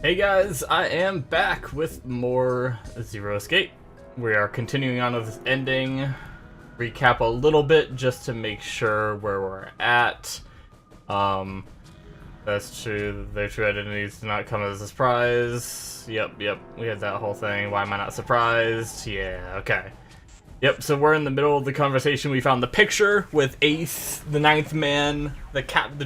Hey guys, I am back with more Zero Escape. We are continuing on with this ending. Recap a little bit just to make sure where we're at. That's true. Their true identities do not come as a surprise. Yep. We had that whole thing. Why am I not surprised? Yeah, okay. Yep, so we're in the middle of the conversation. We found the picture with Ace, the ninth man, the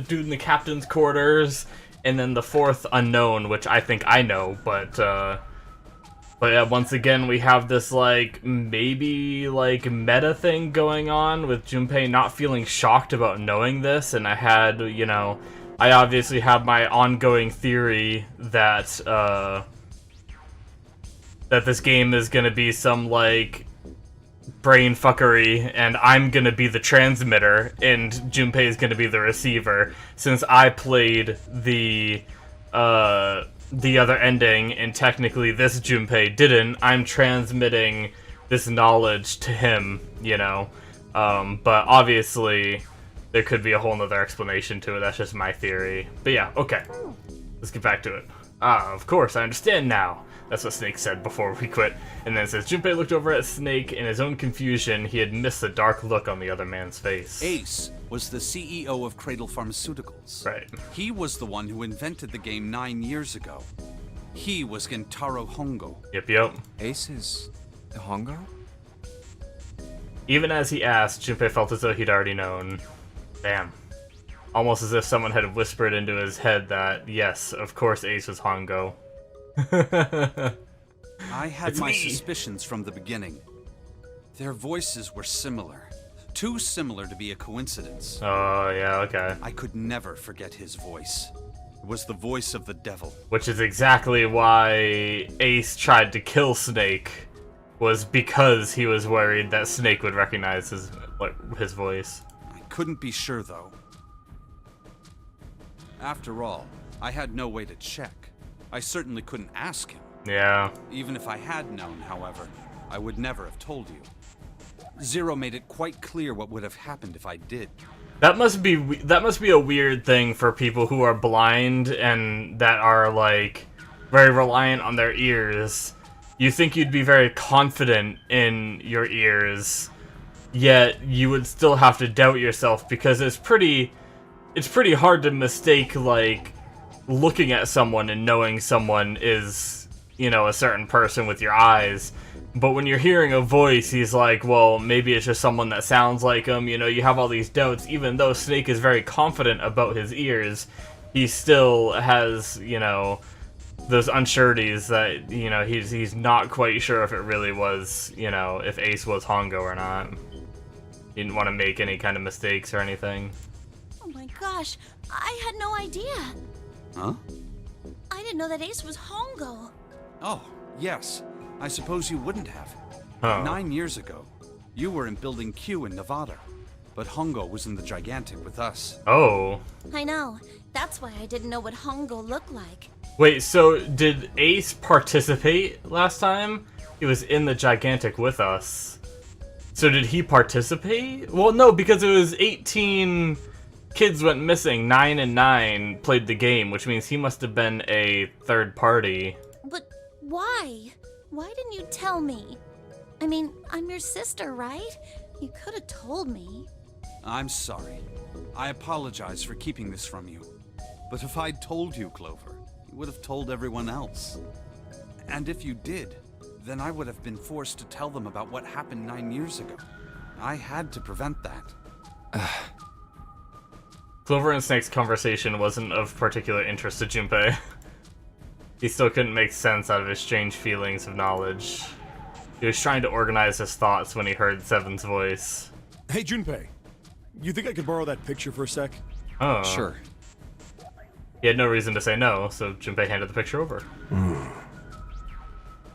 dude in the captain's quarters, and then the fourth unknown, which I think I know, but yeah, once again, we have this, like, maybe, like, meta thing going on with Junpei not feeling shocked about knowing this, and I had, you know, I obviously have my ongoing theory that, that this game is gonna be some, like, brain fuckery, and I'm gonna be the transmitter, and Junpei is gonna be the receiver, since I played the other ending, and technically this Junpei didn't. I'm transmitting this knowledge to him, you know, but obviously there could be a whole nother explanation to it. That's just my theory. But yeah, okay, let's get back to it. Ah, of course, I understand now. That's what Snake said before we quit. And then it says, Junpei looked over at Snake. In his own confusion, he had missed the dark look on the other man's face. Ace was the CEO of Cradle Pharmaceuticals. Right. He was the one who invented the game 9 years ago. He was Gentaro Hongo. Yep. Ace is Hongo? Even as he asked, Junpei felt as though he'd already known. Damn. Almost as if someone had whispered into his head that, yes, of course Ace was Hongo. I had my suspicions from the beginning. Their voices were similar. Too similar to be a coincidence. Oh, yeah, okay. I could never forget his voice. It was the voice of the devil. Which is exactly why Ace tried to kill Snake, was because he was worried that Snake would recognize his voice. I couldn't be sure, though. After all, I had no way to check. I certainly couldn't ask him. Yeah. Even if I had known, however, I would never have told you. Zero made it quite clear what would have happened if I did. That must be a weird thing for people who are blind and that are, like, very reliant on their ears. You think you'd be very confident in your ears, yet you would still have to doubt yourself because it's pretty hard to mistake, like, looking at someone and knowing someone is, you know, a certain person with your eyes. But when you're hearing a voice, he's like, well, maybe it's just someone that sounds like him. You know, you have all these doubts. Even though Snake is very confident about his ears, he still has, you know, those unsureties that, you know, he's not quite sure if it really was, you know, if Ace was Hongo or not. He didn't want to make any kind of mistakes or anything. Oh my gosh, I had no idea. Huh? I didn't know that Ace was Hongo. Oh, yes. I suppose you wouldn't have. Huh. 9 years ago, you were in Building Q in Nevada, but Hongo was in the Gigantic with us. Oh. I know. That's why I didn't know what Hongo looked like. Wait, so did Ace participate last time? He was in the Gigantic with us. So did he participate? Well, no, because it was 18 kids went missing. 9 and 9 played the game, which means he must have been a third party. But why? Why didn't you tell me? I mean, I'm your sister, right? You could have told me. I'm sorry. I apologize for keeping this from you. But if I'd told you, Clover, you would have told everyone else. And if you did, then I would have been forced to tell them about what happened 9 years ago. I had to prevent that. Clover and Snake's conversation wasn't of particular interest to Junpei. He still couldn't make sense out of his strange feelings of knowledge. He was trying to organize his thoughts when he heard Seven's voice. Hey, Junpei. You think I could borrow that picture for a sec? Oh. Sure. He had no reason to say no, so Junpei handed the picture over.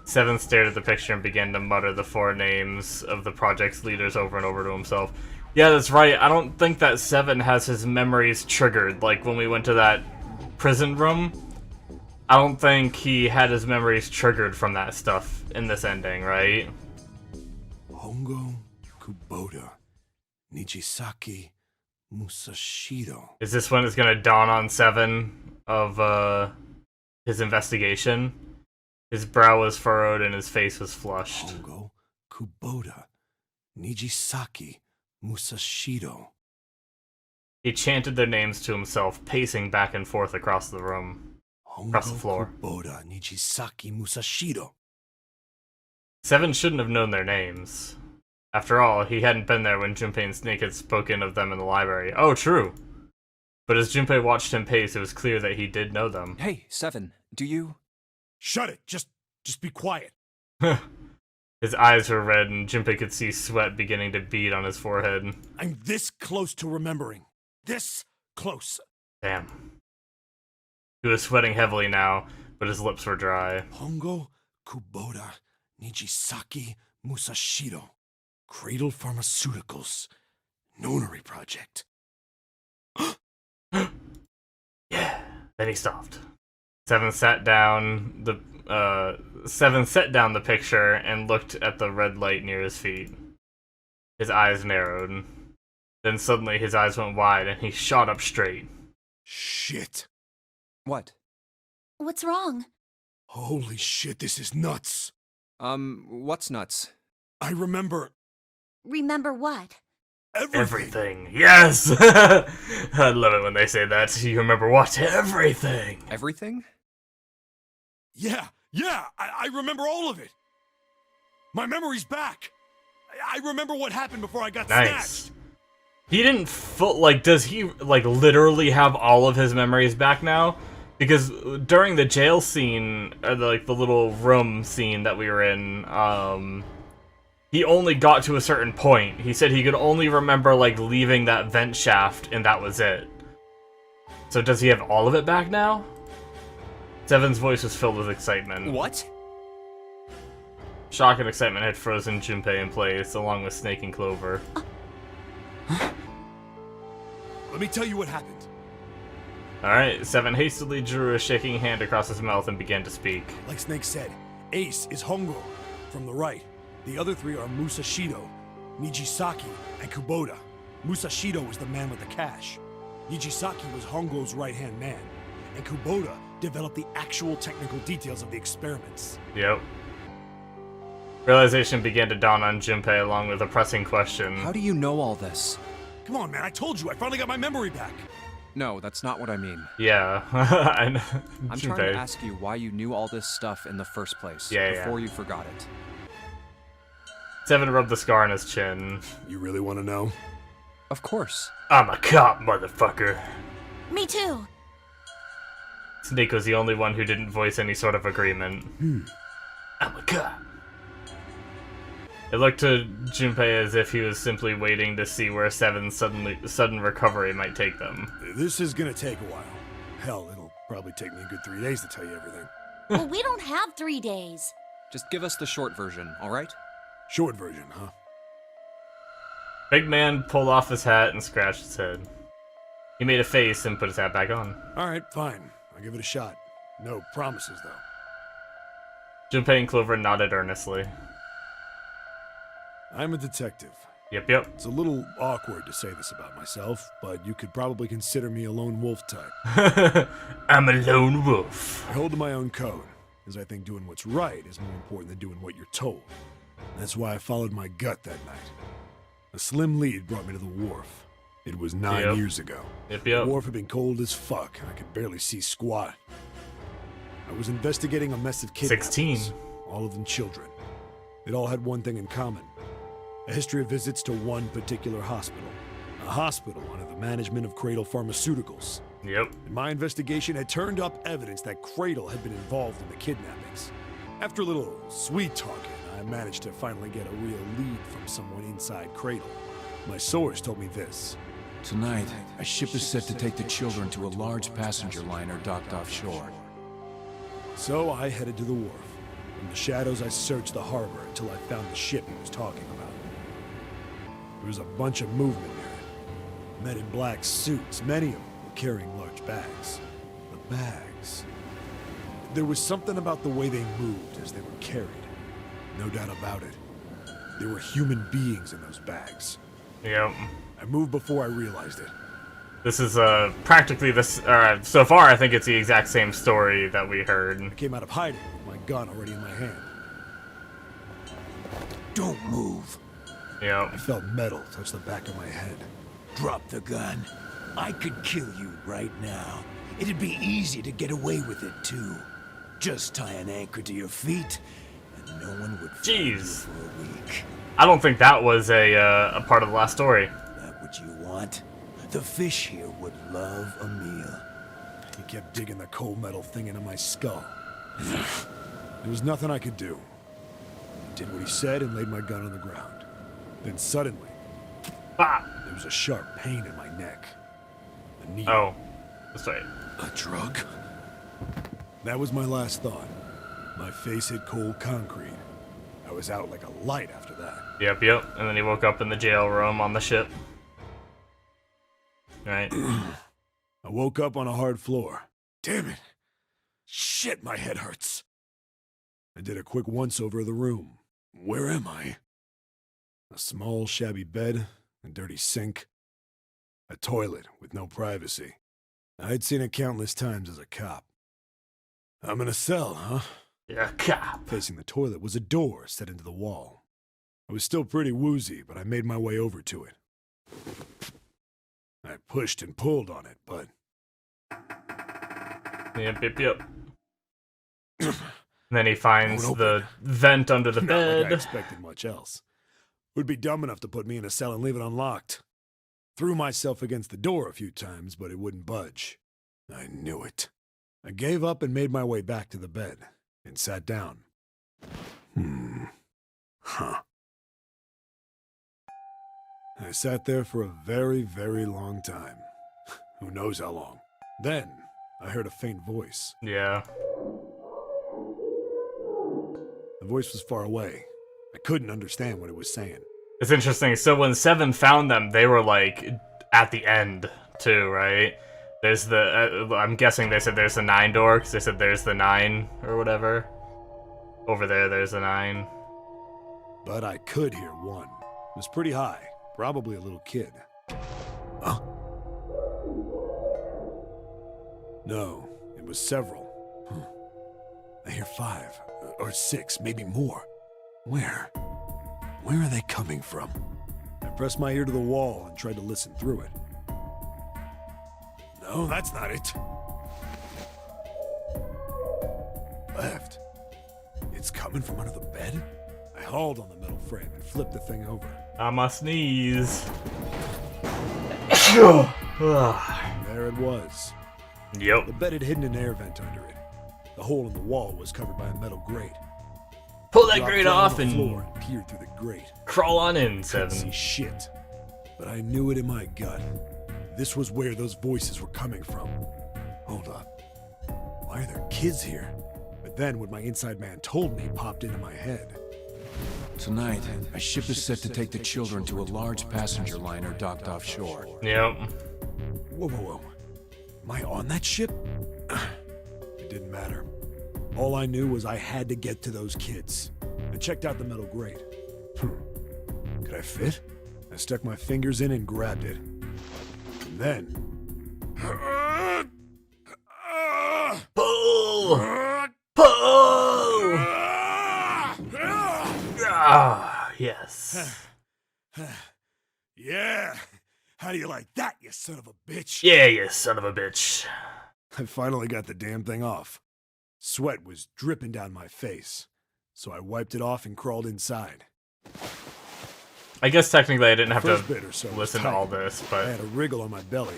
Seven stared at the picture and began to mutter the 4 names of the project's leaders over and over to himself. Yeah, that's right. I don't think that Seven has his memories triggered, like when we went to that prison room. I don't think he had his memories triggered from that stuff in this ending, right? Hongo, Kubota, Nijisaki, Musashiro. Is this when it's gonna dawn on Seven of his investigation. His brow was furrowed and his face was flushed. Hongo, Kubota, Nijisaki, Musashido. He chanted their names to himself, pacing back and forth across the room. Across the floor. Kubota, Nijisaki, Musashido. Seven shouldn't have known their names. After all, he hadn't been there when Junpei and Snake had spoken of them in the library. Oh, true. But as Junpei watched him pace, it was clear that he did know them. Hey, Seven, do you... Shut it! Just be quiet. His eyes were red, and Junpei could see sweat beginning to bead on his forehead. I'm this close to remembering. This close. Damn. He was sweating heavily now, but his lips were dry. Hongo, Kubota, Nijisaki, Musashido. Cradle Pharmaceuticals. Nonary Project. Yeah. Then he stopped. Seven set down the picture and looked at the red light near his feet. His eyes narrowed. Then suddenly his eyes went wide and he shot up straight. Shit. What? What's wrong? Holy shit, this is nuts. What's nuts? I remember Remember what? Everything. Yes! I love it when they say that. You remember what? Everything. Everything? Yeah, I remember all of it. My memory's back. I remember what happened before I got Nice. snatched. He didn't does he, literally have all of his memories back now? Because during the jail scene, or the little room scene that we were in, he only got to a certain point. He said he could only remember, leaving that vent shaft, and that was it. So does he have all of it back now? Seven's voice was filled with excitement. What? Shock and excitement had frozen Junpei in place, along with Snake and Clover. Let me tell you what happened. Alright, Seven hastily drew a shaking hand across his mouth and began to speak. Like Snake said, Ace is Hongo from the right. The other three are Musashido, Nijisaki, and Kubota. Musashido was the man with the cash. Nijisaki was Hongo's right-hand man. And Kubota developed the actual technical details of the experiments. Yep. Realization began to dawn on Junpei along with a pressing question. How do you know all this? Come on, man, I told you, I finally got my memory back. No, that's not what I mean. Yeah, I know. I'm trying to ask you why you knew all this stuff in the first place, before you forgot it. Seven rubbed the scar on his chin. You really want to know? Of course. I'm a cop, motherfucker. Me too. Snake was the only one who didn't voice any sort of agreement. I'm a cop. It looked to Junpei as if he was simply waiting to see where Seven's sudden recovery might take them. This is gonna take a while. Hell, it'll probably take me a good 3 days to tell you everything. Well, we don't have 3 days. Just give us the short version, alright? Short version, huh? Big man pulled off his hat and scratched his head. He made a face and put his hat back on. Alright, fine. I'll give it a shot. No promises, though. Junpei and Clover nodded earnestly. I'm a detective. Yep. It's a little awkward to say this about myself, but you could probably consider me a lone wolf type. I'm a lone wolf. I hold to my own code, as I think doing what's right is more important than doing what you're told. That's why I followed my gut that night. A slim lead brought me to the wharf. It was 9 years ago. Yep. The wharf had been cold as fuck, and I could barely see squat. I was investigating a mess of kidnappings. 16. All of them children. It all had one thing in common. A history of visits to one particular hospital. A hospital under the management of Cradle Pharmaceuticals. Yep. And my investigation had turned up evidence that Cradle had been involved in the kidnappings. After a little sweet talking, I managed to finally get a real lead from someone inside Cradle. My source told me this. Tonight, a ship is set to take the children to a large passenger liner docked offshore. So I headed to the wharf. In the shadows, I searched the harbor until I found the ship he was talking about. There was a bunch of movement near it. Men in black suits, many of them were carrying large bags. The bags... There was something about the way they moved as they were carried. No doubt about it. There were human beings in those bags. Yep. I moved before I realized it. This is practically this. So far, I think it's the exact same story that we heard. I came out of hiding with my gun already in my hand. Don't move. Yep. I felt metal touch the back of my head. Drop the gun. I could kill you right now. It'd be easy to get away with it, too. Just tie an anchor to your feet, and no one would find you for a week. I don't think that was a part of the last story. That what you want? The fish here would love a meal. He kept digging the cold metal thing into my skull. There was nothing I could do. I did what he said and laid my gun on the ground. Then suddenly, there was a sharp pain in my neck. A needle. Oh, that's right. A drug? That was my last thought. My face hit cold concrete. I was out like a light after that. Yep. And then he woke up in the jail room on the ship. Right. I woke up on a hard floor. Damn it. Shit, my head hurts. I did a quick once-over of the room. Where am I? A small, shabby bed, a dirty sink, a toilet with no privacy. I'd seen it countless times as a cop. I'm in a cell, huh? Yeah, cop. Facing the toilet was a door set into the wall. I was still pretty woozy, but I made my way over to it. I pushed and pulled on it, but... Yep. And then he finds the vent under the bed. Not like I expected much else. Would be dumb enough to put me in a cell and leave it unlocked. Threw myself against the door a few times, but it wouldn't budge. I knew it. I gave up and made my way back to the bed, and sat down. Huh. I sat there for a very, very long time. Who knows how long. Then, I heard a faint voice. Yeah. The voice was far away. I couldn't understand what it was saying. It's interesting. So when Seven found them, they were like at the end too, right? There's the. I'm guessing they said there's the 9 door because they said there's the 9 or whatever. Over there's the 9. But I could hear one. It was pretty high. Probably a little kid. Huh? No, it was several. I hear 5 or 6, maybe more. Where? Where are they coming from? I pressed my ear to the wall and tried to listen through it. No, that's not it. Left. It's coming from under the bed? I hauled on the metal frame and flipped the thing over. I must sneeze. There it was. Yep. The bed had hidden an air vent under it. The hole in the wall was covered by a metal grate. Pull that grate off and floor and peered through the grate. Crawl on in, Couldn't Seven. see shit, but I knew it in my gut. This was where those voices were coming from. Hold up. Why are there kids here? But then what my inside man told me popped into my head. Tonight, a ship is set to take the children to a large passenger liner docked offshore. Yep. Whoa. Am I on that ship? It didn't matter. All I knew was I had to get to those kids. I checked out the metal grate. Could I fit? I stuck my fingers in and grabbed it. And then... Pull! Pull! Ah, yes. Yeah! How do you like that, you son of a bitch? Yeah, you son of a bitch. I finally got the damn thing off. Sweat was dripping down my face, so I wiped it off and crawled inside. I guess technically I didn't have First to bit or so was listen to tight. all this, I but had a wriggle on my belly.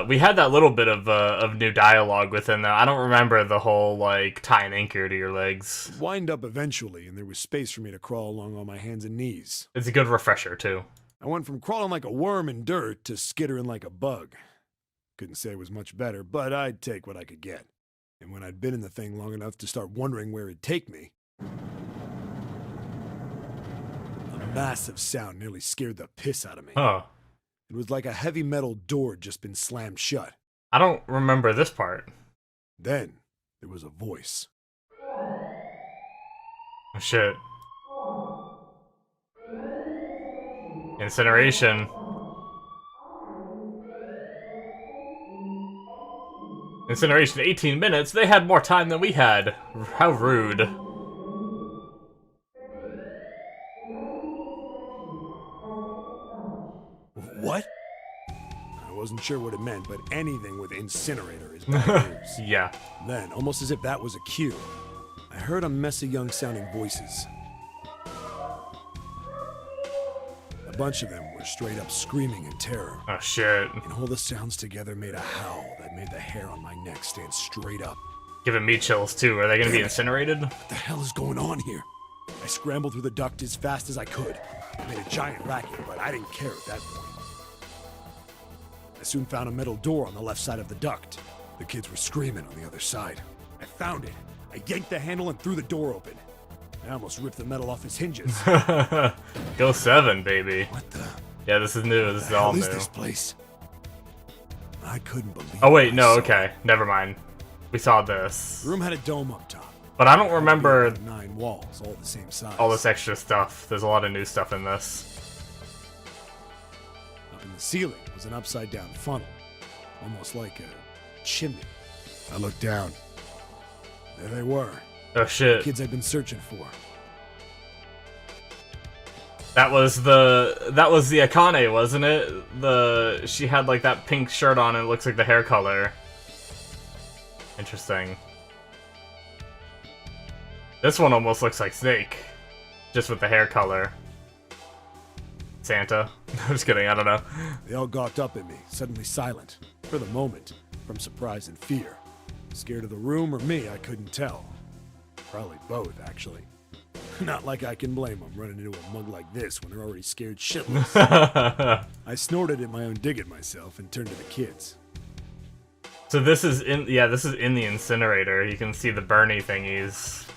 we had that little bit of new dialogue within that. I don't remember the whole like tie an anchor to your legs. Wind up eventually, and there was space for me to crawl along on my hands and knees. It's a good refresher too. I went from crawling like a worm in dirt to skittering like a bug. Couldn't say it was much better, but I'd take what I could get. And when I'd been in the thing long enough to start wondering where it'd take me, a massive sound nearly scared the piss out of me. Huh. It was like a heavy metal door had just been slammed shut. I don't remember this part. Then there was a voice. Oh, shit. Incineration 18 minutes? They had more time than we had. How rude. What? I wasn't sure what it meant, but anything with incinerator is bad news. Yeah. Then, almost as if that was a cue, I heard a mess of young-sounding voices. A bunch of them were straight up screaming in terror. Oh shit. And all the sounds together made a howl that made the hair on my neck stand straight up. Giving me chills too. Are they gonna be incinerated? What the hell is going on here? I scrambled through the duct as fast as I could. I made a giant racket, but I didn't care at that point. I soon found a metal door on the left side of the duct. The kids were screaming on the other side. I found it. I yanked the handle and threw the door open. I almost ripped the metal off its hinges. Go 7, baby. What the? Yeah, this is new. This is all new. What is this place? I couldn't believe. Oh wait, no. I saw. Okay, never mind. We saw this. The room had a dome up top. But I don't remember 9 walls, all the same size. all this extra stuff. There's a lot of new stuff in this. Up in the ceiling was an upside-down funnel, almost like a chimney. I looked down. There they were. Oh shit. Kids I'd been searching for. That was the Akane, wasn't it? She had like that pink shirt on and it looks like the hair color. Interesting. This one almost looks like Snake. Just with the hair color. Santa. I'm just kidding, I don't know. They all gawked up at me, suddenly silent. For the moment, from surprise and fear. Scared of the room or me, I couldn't tell. Probably both, actually. Not like I can blame them running into a mug like this when they're already scared shitless. I snorted at my own dig at myself and turned to the kids. So this is in the incinerator. You can see the Bernie thingies.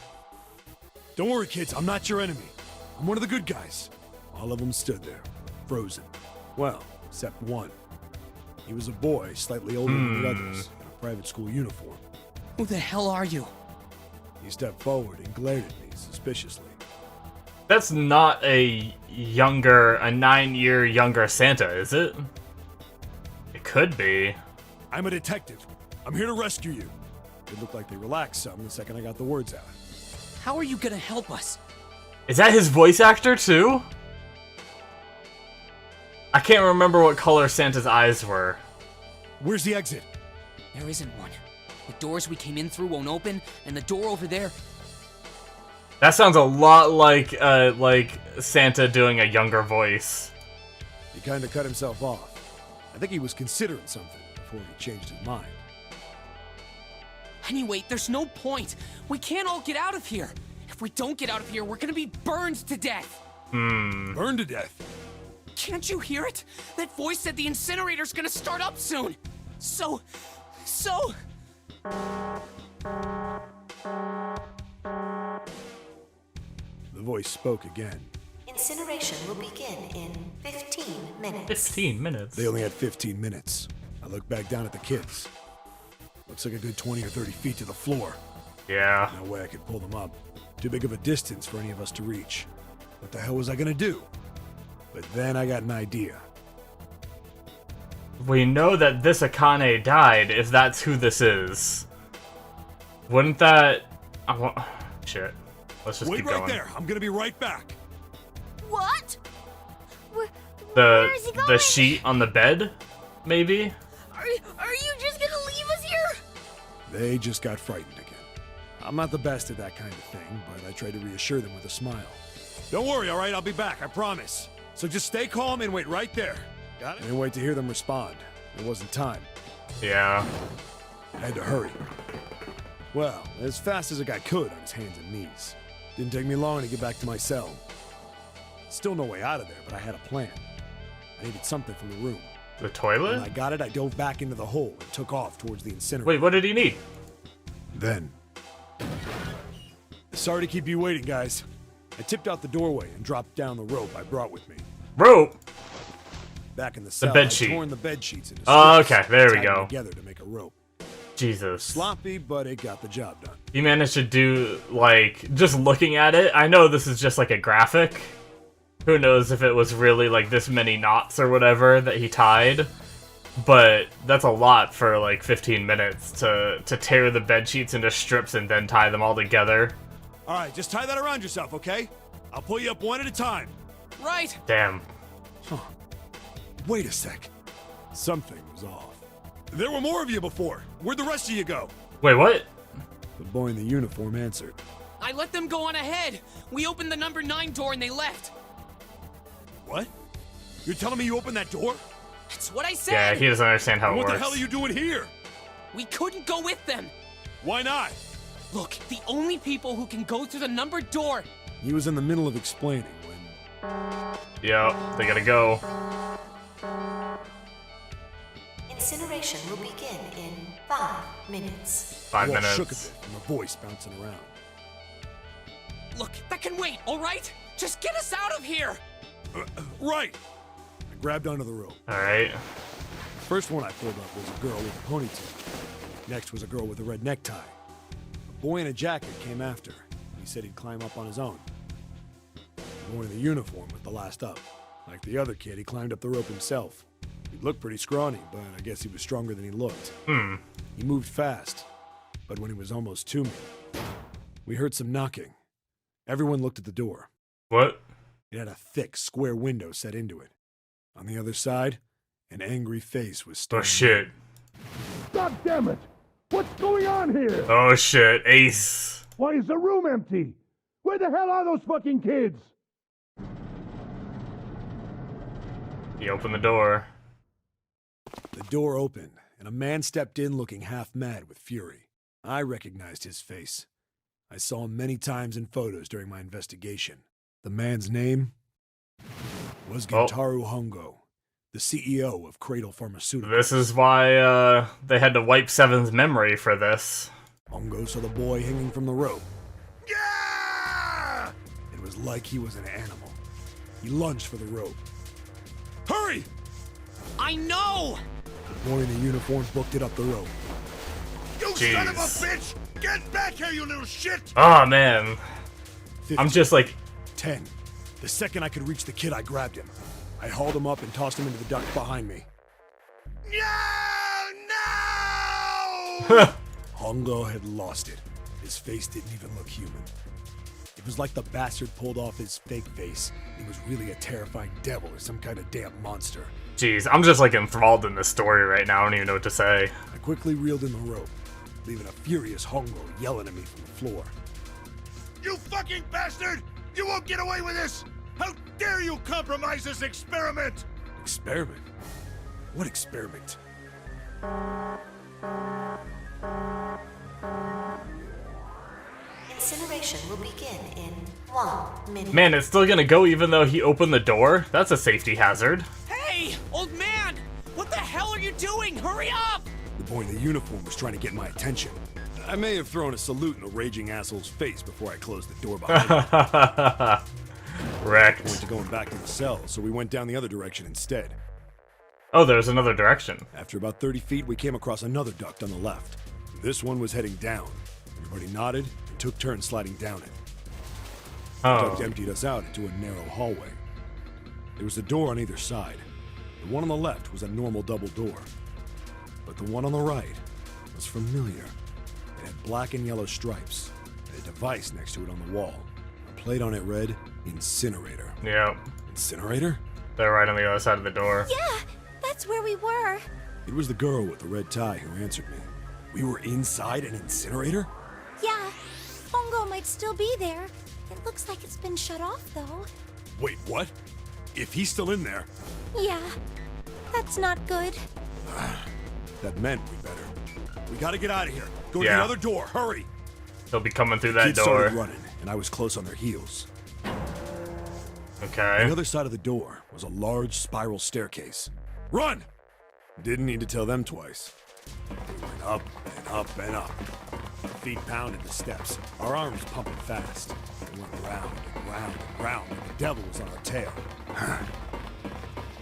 Don't worry, kids, I'm not your enemy. I'm one of the good guys. All of them stood there, frozen. Well, except one. He was a boy, slightly older than the others, in a private school uniform. Who the hell are you? He stepped forward and glared at me suspiciously. That's not a 9-year younger Santa, is it? It could be. I'm a detective. I'm here to rescue you. It looked like they relaxed some the second I got the words out. How are you gonna help us? Is that his voice actor too? I can't remember what color Santa's eyes were. Where's the exit? There isn't one. The doors we came in through won't open, and the door over there... That sounds a lot like Santa doing a younger voice. He kind of cut himself off. I think he was considering something before he changed his mind. Anyway, there's no point. We can't all get out of here. If we don't get out of here, we're gonna be burned to death. Burned to death? Can't you hear it? That voice said the incinerator's gonna start up soon. So... The voice spoke again. Incineration will begin in 15 minutes. 15 minutes? They only had 15 minutes. I looked back down at the kids. Looks like a good 20 or 30 feet to the floor. Yeah. No way I could pull them up. Too big of a distance for any of us to reach. What the hell was I gonna do? But then I got an idea. We know that this Akane died, if that's who this is. Wouldn't that... Shit. Let's just Wait keep right going. there. I'm gonna be right back. What? The where is he going? the sheet on the bed, maybe? Are you just gonna leave us here? They just got frightened again. I'm not the best at that kind of thing, but I tried to reassure them with a smile. Don't worry, all right? I'll be back, I promise. So just stay calm and wait right there. Got it? I didn't wait to hear them respond. There wasn't time. Yeah. I had to hurry. Well, as fast as a guy could on his hands and knees. Didn't take me long to get back to my cell. Still no way out of there, but I had a plan. I needed something from the room. The toilet? When I got it, I dove back into the hole and took off towards the incinerator. Wait, what did he need? Then... Sorry to keep you waiting, guys. I tipped out the doorway and dropped down the rope I brought with me. Rope? Back in the cell, bed I'd sheet. torn the bed sheets into Oh, strips okay, there we and tied them go. together to make a rope. Jesus. Sloppy, but it got the job done. You managed to do, like, just looking at it, I know this is just like a graphic. Who knows if it was really like this many knots or whatever that he tied. but that's a lot for like 15 minutes to tear the bed sheets into strips and then tie them all together. All right, just tie that around yourself, okay? I'll pull you up one at a time. Right. Damn. Huh. Wait a sec. Something was off. There were more of you before. Where'd the rest of you go? Wait, what? The boy in the uniform answered. I let them go on ahead. We opened the number 9 door and they left. What? You're telling me you opened that door? That's what I said. Yeah, he doesn't understand how it What works. the hell are you doing here? We couldn't go with them. Why not? Look, the only people who can go through the numbered door. He was in the middle of explaining when... Yep, they gotta go. Incineration will begin in 5 minutes. 5 the wall minutes. shook a bit and a voice bouncing around. Look, that can wait, all right? Just get us out of here. Right! I grabbed onto the rope. Alright. First one I pulled up was a girl with a ponytail. Next was a girl with a red necktie. A boy in a jacket came after. He said he'd climb up on his own. The boy in the uniform was the last up. Like the other kid, he climbed up the rope himself. He looked pretty scrawny, but I guess he was stronger than he looked. He moved fast, but when he was almost to me, we heard some knocking. Everyone looked at the door. What? It had a thick, square window set into it. On the other side, an angry face was staring. Oh shit. God damn it! What's going on here? Oh shit, Ace. Why is the room empty? Where the hell are those fucking kids? He opened the door. The door opened, and a man stepped in looking half mad with fury. I recognized his face. I saw him many times in photos during my investigation. The man's name was Gentaro Hongo, the CEO of Cradle Pharmaceuticals. This is why they had to wipe Seven's memory for this. Hongo saw the boy hanging from the rope. Yeah! It was like he was an animal. He lunged for the rope. Hurry! I know! The boy in the uniform booked it up the rope. You son of a bitch! Get back here, you little shit! Oh man. 15, I'm just like 10. The second I could reach the kid, I grabbed him. I hauled him up and tossed him into the duct behind me. No! Hongo had lost it. His face didn't even look human. It was like the bastard pulled off his fake face. He was really a terrifying devil or some kind of damn monster. Jeez, I'm just like enthralled in this story right now. I don't even know what to say. I quickly reeled in the rope, leaving a furious Hongo yelling at me from the floor. You fucking bastard! You won't get away with this! How dare you compromise this experiment! Experiment? What experiment? Incineration will begin in 1 minute. Man, it's still gonna go even though he opened the door? That's a safety hazard. Hey, old man! What the hell are you doing? Hurry up! The boy in the uniform was trying to get my attention. I may have thrown a salute in a raging asshole's face before I closed the door behind me. Wrecked. I went to going back to the cell, so we went down the other direction instead. Oh, there's another direction. After about 30 feet, we came across another duct on the left. This one was heading down. Everybody nodded and took turns sliding down it. The duct emptied us out into a narrow hallway. There was a door on either side. The one on the left was a normal double door. But the one on the right was familiar. It had black and yellow stripes, and a device next to it on the wall. A plate on it read, Incinerator. Yep. Incinerator? They're right on the other side of the door. Yeah, that's where we were. It was the girl with the red tie who answered me. We were inside an incinerator? Yeah, Hongo might still be there. It looks like it's been shut off, though. Wait, what? If he's still in there... Yeah, that's not good. That meant we better. We gotta get out of here. Go to Yeah. the other door, hurry! They'll be coming through that Kids door. started running, and I was close on their heels. Okay. On the other side of the door was a large spiral staircase. Run! Didn't need to tell them twice. We went up and up and up. Our feet pounded the steps, our arms pumping fast. We went round and round and round, and the devil was on our tail.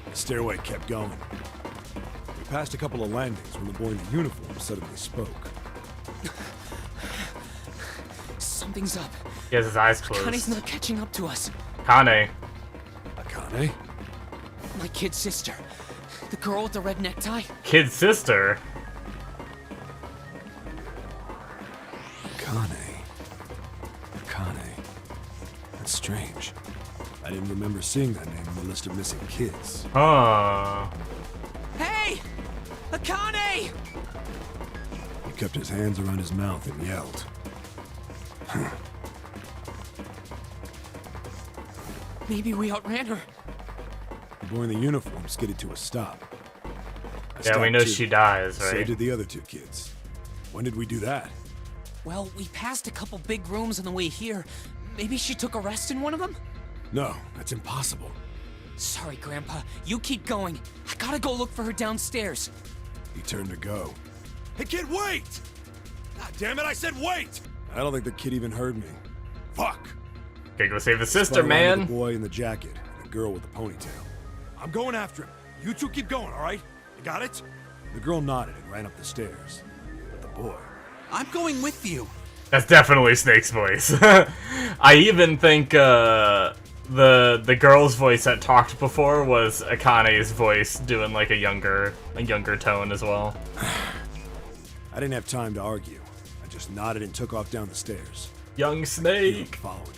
The stairway kept going. We passed a couple of landings when the boy in the uniform suddenly spoke. Something's up. He has his eyes closed. Kane's not catching up to us. Kane. Akane? My kid sister. The girl with the red necktie? Kid's sister. Akane. That's strange. I didn't remember seeing that name on the list of missing kids. Huh. Hey! Akane! He kept his hands around his mouth and yelled. Maybe we outran her. The boy in the uniform skidded to a stop. Yeah, we know she dies, right? So did the other two kids. When did we do that? Well, we passed a couple big rooms on the way here. Maybe she took a rest in one of them? No, that's impossible. Sorry, Grandpa. You keep going. I gotta go look for her downstairs. He turned to go. Hey, kid, wait! God damn it, I said wait! I don't think the kid even heard me. Fuck! Okay, go save the sister, Spun around to man. The boy in the jacket and the girl with the ponytail. I'm going after him. You two keep going, all right? You got it? The girl nodded and ran up the stairs. But the boy... I'm going with you. That's definitely Snake's voice. I even think the girl's voice that talked before was Akane's voice, doing like a younger tone as well. I didn't have time to argue. I just nodded and took off down the stairs. Young He Snake. followed me.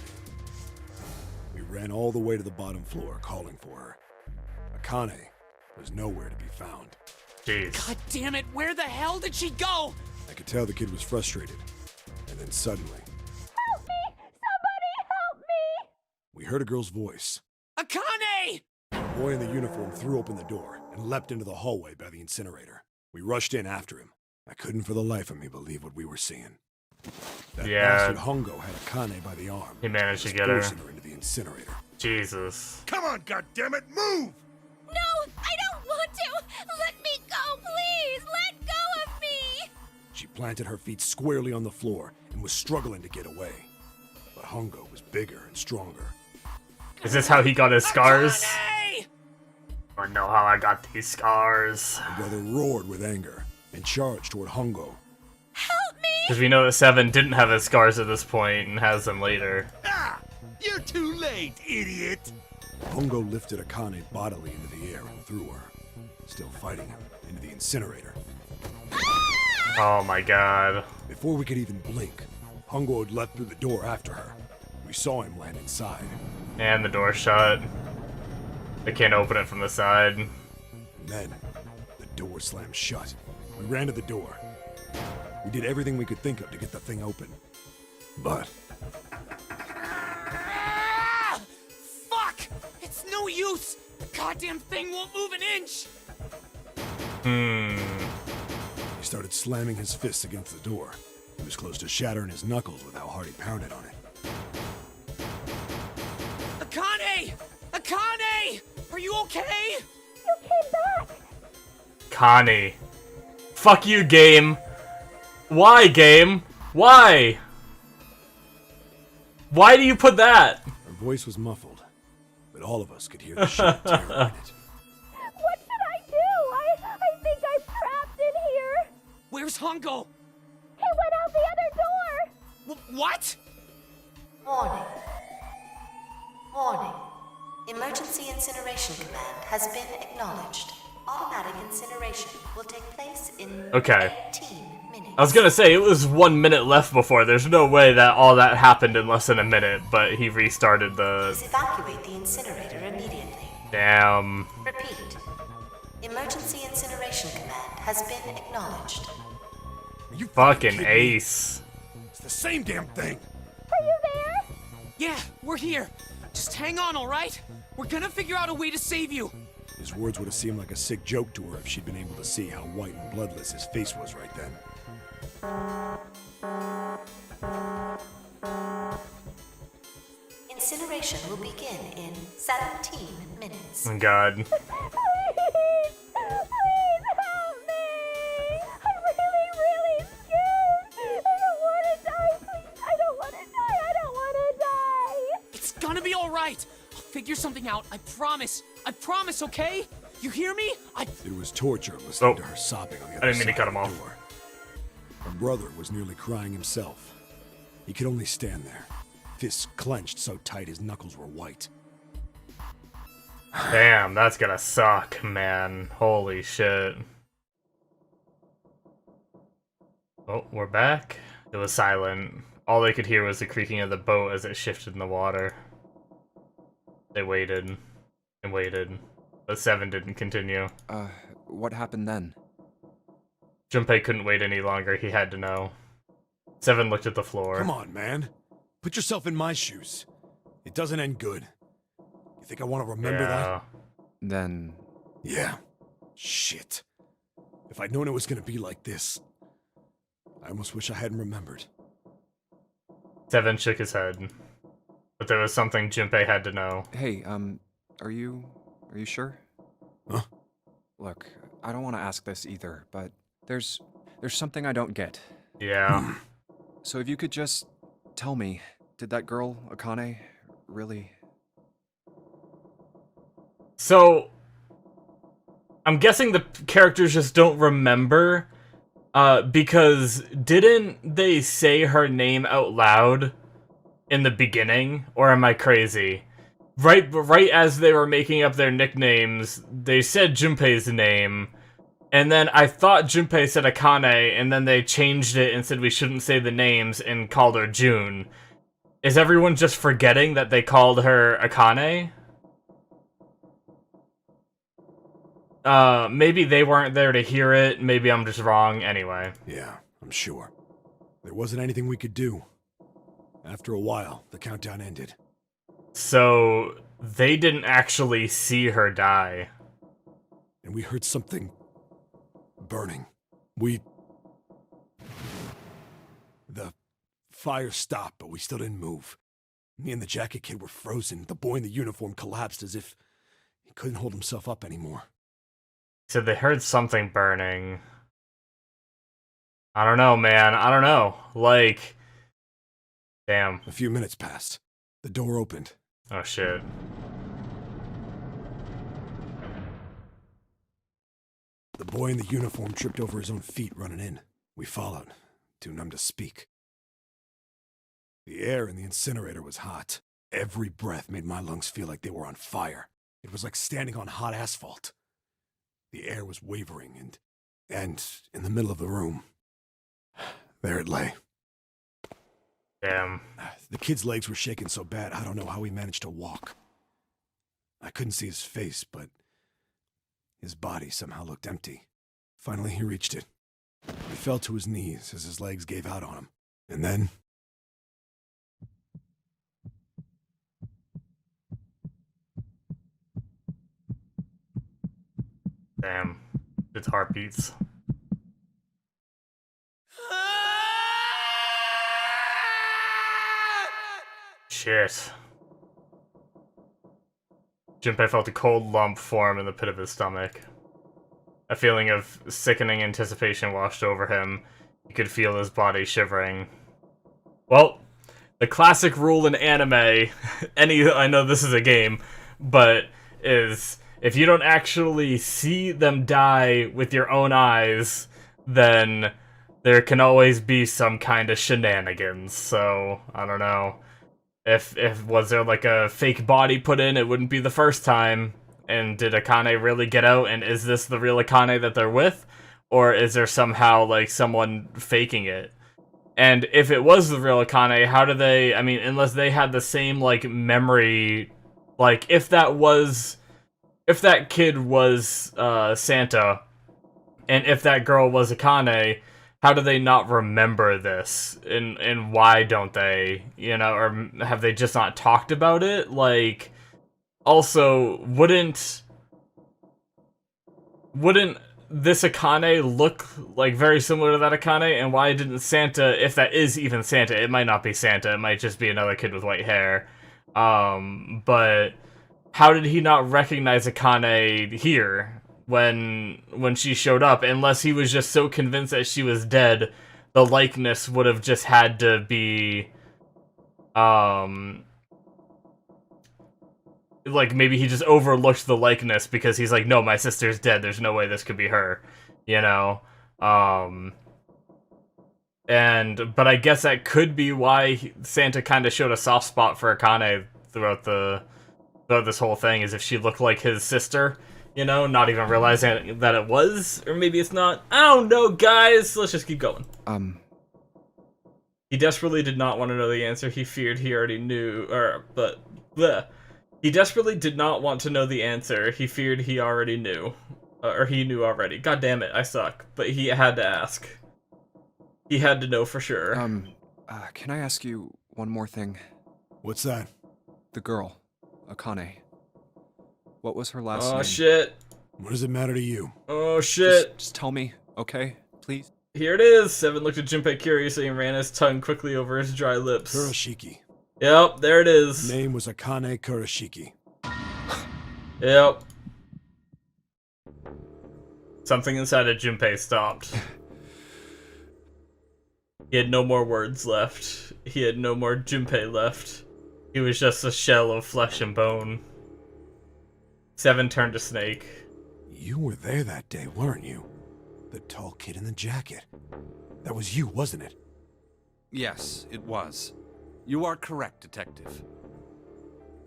We ran all the way to the bottom floor, calling for her. Akane was nowhere to be found. Jeez. God damn it, where the hell did she go? I could tell the kid was frustrated. And then suddenly... Help me! Somebody help me! We heard a girl's voice. Akane! The boy in the uniform threw open the door and leapt into the hallway by the incinerator. We rushed in after him. I couldn't for the life of me believe what we were seeing. That bastard Hongo had Akane by the arm. He managed to get her. Forcing her into the incinerator. Jesus. Come on, goddammit, move! No, I don't want to! Let me go, please! Let go of me! She planted her feet squarely on the floor and was struggling to get away. But Hongo was bigger and stronger. Is this how he got his scars? Akane! I know how I got these scars. The brother roared with anger and charged toward Hongo. Help me! Because we know that Seven didn't have his scars at this point and has them later. Ah! You're too late, idiot! Hongo lifted Akane bodily into the air and threw her, still fighting him, into the incinerator. Oh my god. Before we could even blink, Hongo had leapt through the door after her. We saw him land inside. And the door shut. They can't open it from the side. And then, the door slammed shut. We ran to the door. We did everything we could think of to get the thing open. But... Ah! Fuck! It's no use! The goddamn thing won't move an inch! He started slamming his fists against the door. He was close to shattering his knuckles with how hard he pounded on it. Akane! Akane! Are you okay? You came back! Connie. Fuck you, game. Why, game? Why? Why do you put that? Her voice was muffled, but all of us could hear the sheer terror in it. What should I do? I think I'm trapped in here! Where's Hongo? He went out the other door! What? Warning. Warning. Emergency incineration command has been acknowledged. Automatic incineration will take place in 18 minutes. I was gonna say, it was 1 minute left before. There's no way that all that happened in less than a minute, but he restarted the... Please evacuate the incinerator immediately. Damn. Repeat. Emergency incineration command has been acknowledged. You Fucking ace. It's the same damn thing! Are you there? Yeah, we're here. Just hang on, alright? We're gonna figure out a way to save you. His words would have seemed like a sick joke to her if she'd been able to see how white and bloodless his face was right then. Incineration will begin in 17 minutes. Oh god. Please help me! I'm really scared! I don't want to die, please! I don't want to die! I don't want to die! It's gonna be alright. I'll figure something out. I promise. I promise, okay? You hear me? It was torture listening to her sobbing on the other I didn't mean to side cut of him the off. door. Her brother was nearly crying himself. He could only stand there, fists clenched so tight his knuckles were white. Damn, that's gonna suck, man. Holy shit. Oh, we're back. It was silent. All they could hear was the creaking of the boat as it shifted in the water. They waited and waited, but Seven didn't continue. What happened then? Junpei couldn't wait any longer. He had to know. Seven looked at the floor. Come on, man. Put yourself in my shoes. It doesn't end good. You think I want to remember that? Then... Yeah. Shit. If I'd known it was gonna be like this, I almost wish I hadn't remembered. Seven shook his head. But there was something Junpei had to know. Hey, are you sure? Huh? Look, I don't want to ask this either, but there's something I don't get. Yeah. So if you could just tell me, did that girl, Akane, really... So, I'm guessing the characters just don't remember, because didn't they say her name out loud in the beginning? Or am I crazy? Right as they were making up their nicknames, they said Junpei's name, and then I thought Junpei said Akane, and then they changed it and said we shouldn't say the names and called her June. Is everyone just forgetting that they called her Akane? Maybe they weren't there to hear it, maybe I'm just wrong, anyway. Yeah, I'm sure. There wasn't anything we could do. After a while, the countdown ended. So, they didn't actually see her die. And we heard something... burning. The fire stopped, but we still didn't move. Me and the jacket kid were frozen. The boy in the uniform collapsed as if he couldn't hold himself up anymore. So they heard something burning. I don't know, man. I don't know. Like... Damn. A few minutes passed. The door opened. Oh, shit. The boy in the uniform tripped over his own feet running in. We followed, too numb to speak. The air in the incinerator was hot. Every breath made my lungs feel like they were on fire. It was like standing on hot asphalt. The air was wavering, and in the middle of the room, there it lay. Damn. The kid's legs were shaking so bad, I don't know how he managed to walk. I couldn't see his face, but his body somehow looked empty. Finally, he reached it. He fell to his knees as his legs gave out on him. And then... Damn. It's heartbeats. Shit. Junpei felt a cold lump form in the pit of his stomach. A feeling of sickening anticipation washed over him. He could feel his body shivering. Well, the classic rule in anime, I know this is a game, but is if you don't actually see them die with your own eyes, then there can always be some kind of shenanigans. So, I don't know. If was there like a fake body put in, it wouldn't be the first time. And did Akane really get out? And is this the real Akane that they're with? Or is there somehow like someone faking it? And if it was the real Akane, how do they, I mean, unless they had the same like memory, like if that kid was Santa, and if that girl was Akane, how do they not remember this? And why don't they? You know, or have they just not talked about it? Like, also, wouldn't this Akane look like very similar to that Akane? And why didn't Santa, if that is even Santa, it might not be Santa, it might just be another kid with white hair. But how did he not recognize Akane here? When she showed up, unless he was just so convinced that she was dead, the likeness would have just had to be, like, maybe he just overlooked the likeness because he's like, no, my sister's dead, there's no way this could be her, you know? But I guess that could be why Santa kind of showed a soft spot for Akane throughout the So this whole thing is if she looked like his sister, you know, not even realizing that it was, or maybe it's not. I don't know, guys. Let's just keep going. He desperately did not want to know the answer. He feared he already knew, He desperately did not want to know the answer. He feared he already knew. Or he knew already. God damn it, I suck. But he had to ask. He had to know for sure. Can I ask you one more thing? What's that? The girl, Akane. What was her last name? Oh, shit. What does it matter to you? Oh, shit. Just tell me, okay? Please? Here it is. Seven looked at Junpei curiously and ran his tongue quickly over his dry lips. Kurashiki. Yep, there it is. Name was Akane Kurashiki. Yep. Something inside of Junpei stopped. He had no more words left. He had no more Junpei left. He was just a shell of flesh and bone. Seven turned to Snake. You were there that day, weren't you? The tall kid in the jacket. That was you, wasn't it? Yes, it was. You are correct, Detective.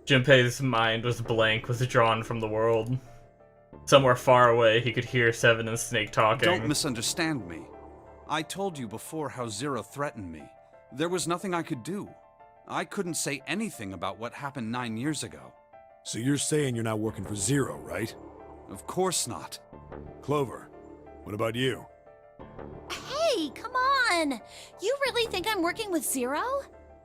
Junpei's mind was blank, withdrawn from the world. Somewhere far away, he could hear Seven and Snake talking. Don't misunderstand me. I told you before how Zero threatened me. There was nothing I could do. I couldn't say anything about what happened 9 years ago. So you're saying you're not working for Zero, right? Of course not. Clover, what about you? Hey, come on! You really think I'm working with Zero?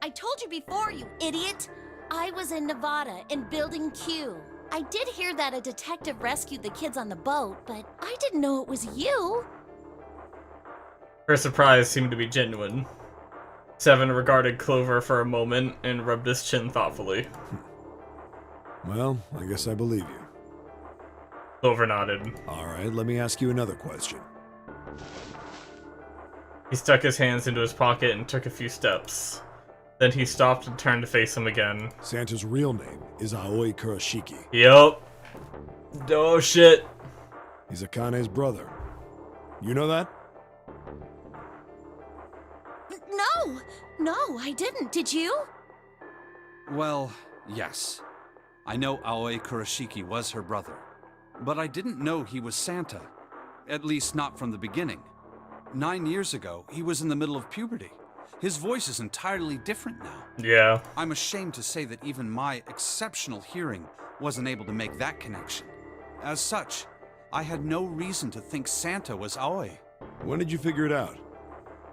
I told you before, you idiot! I was in Nevada, in Building Q. I did hear that a detective rescued the kids on the boat, but I didn't know it was you. Her surprise seemed to be genuine. Seven regarded Clover for a moment and rubbed his chin thoughtfully. Well, I guess I believe you. Clover nodded. Alright, let me ask you another question. He stuck his hands into his pocket and took a few steps. Then he stopped and turned to face him again. Santa's real name is Aoi Kurashiki. Yup. Oh shit. He's Akane's brother. You know that? No, I didn't. Did you? Well, yes. I know Aoi Kurashiki was her brother. But I didn't know he was Santa. At least not from the beginning. 9 years ago, he was in the middle of puberty. His voice is entirely different now. Yeah. I'm ashamed to say that even my exceptional hearing wasn't able to make that connection. As such, I had no reason to think Santa was Aoi. When did you figure it out?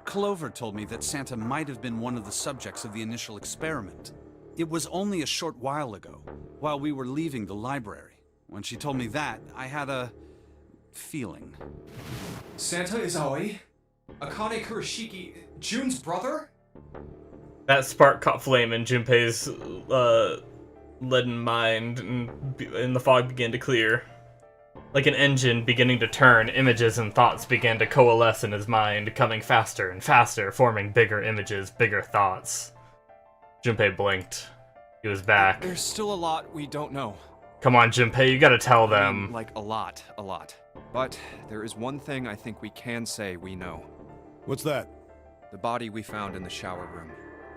Clover told me that Santa might have been one of the subjects of the initial experiment. It was only a short while ago, while we were leaving the library. When she told me that, I had a feeling. Santa is Aoi? Akane Kurashiki, June's brother? That spark caught flame in Junpei's leaden mind, and the fog began to clear. Like an engine beginning to turn, images and thoughts began to coalesce in his mind, coming faster and faster, forming bigger images, bigger thoughts. Junpei blinked. He was back. There's still a lot we don't know. Come on, Junpei, you gotta tell them. I mean, like, a lot. But there is one thing I think we can say we know. What's that? The body we found in the shower room.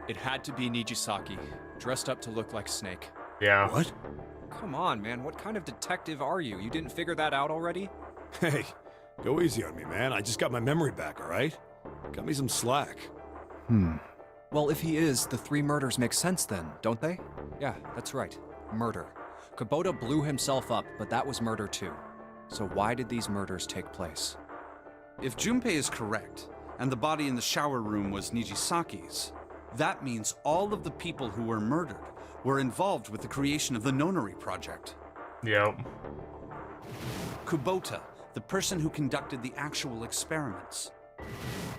It had to be Nijisaki, dressed up to look like Snake. Yeah. What? Come on, man, what kind of detective are you? You didn't figure that out already? Hey, go easy on me, man. I just got my memory back, alright? Cut me some slack. Well, if he is, the 3 murders make sense then, don't they? Yeah, that's right. Murder. Kubota blew himself up, but that was murder too. So why did these murders take place? If Junpei is correct, and the body in the shower room was Nijisaki's, that means all of the people who were murdered were involved with the creation of the Nonary Project. Yep. Kubota, the person who conducted the actual experiments.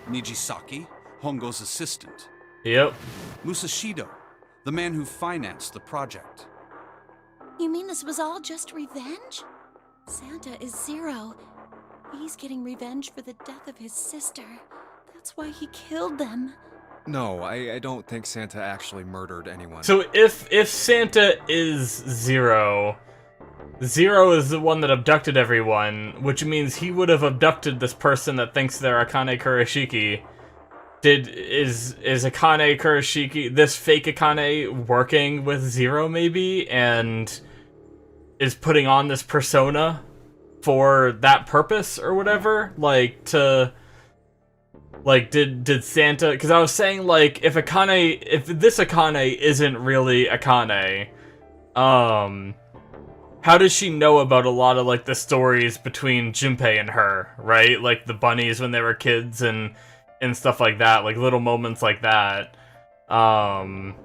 Nijisaki, Hongo's assistant. Yep. Musashido, the man who financed the project. You mean this was all just revenge? Santa is Zero. He's getting revenge for the death of his sister. That's why he killed them. No, I don't think Santa actually murdered anyone. So if Santa is Zero, Zero is the one that abducted everyone, which means he would have abducted this person that thinks they're Akane Kurashiki. Is Akane Kurashiki, this fake Akane, working with Zero maybe, and is putting on this persona for that purpose or whatever, like to like did Santa, because I was saying like if this Akane isn't really Akane, how does she know about a lot of like the stories between Junpei and her, right? Like the bunnies when they were kids and stuff like that, like little moments like that. But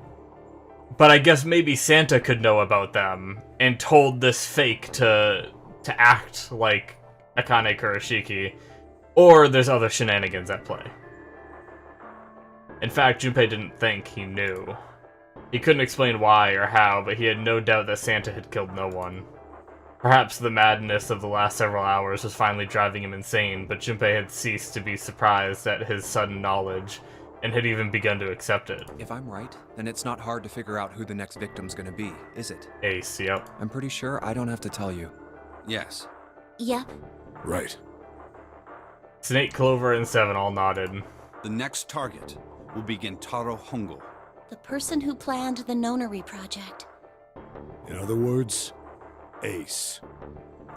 I guess maybe Santa could know about them and told this fake to act like Akane Kurashiki. Or there's other shenanigans at play. In fact, Junpei didn't think he knew. He couldn't explain why or how, but he had no doubt that Santa had killed no one. Perhaps the madness of the last several hours was finally driving him insane, but Junpei had ceased to be surprised at his sudden knowledge, and had even begun to accept it. If I'm right, then it's not hard to figure out who the next victim's gonna be, is it? Ace, yep. I'm pretty sure I don't have to tell you. Yes. Yep. Right. Snake, Clover, and Seven all nodded. The next target will be Gentaro Hongo. The person who planned the Nonary project. In other words, Ace.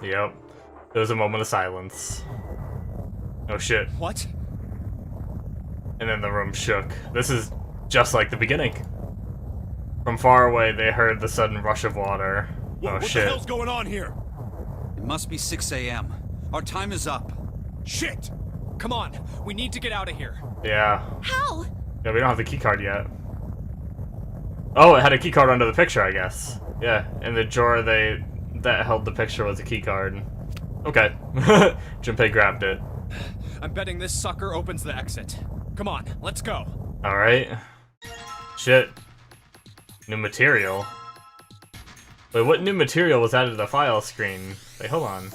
Yep. There was a moment of silence. Oh shit. What? And then the room shook. This is just like the beginning. From far away, they heard the sudden rush of water. Oh shit. What the hell's going on here? It must be 6 a.m. Our time is up. Shit! Come on, we need to get out of here. Yeah. How? Yeah, we don't have the keycard yet. Oh, it had a keycard under the picture, I guess. Yeah, and the drawer that held the picture was a keycard. Okay. Junpei grabbed it. I'm betting this sucker opens the exit. Come on, let's go. Alright. Shit. New material. Wait, what new material was added to the file screen? Wait, hold on.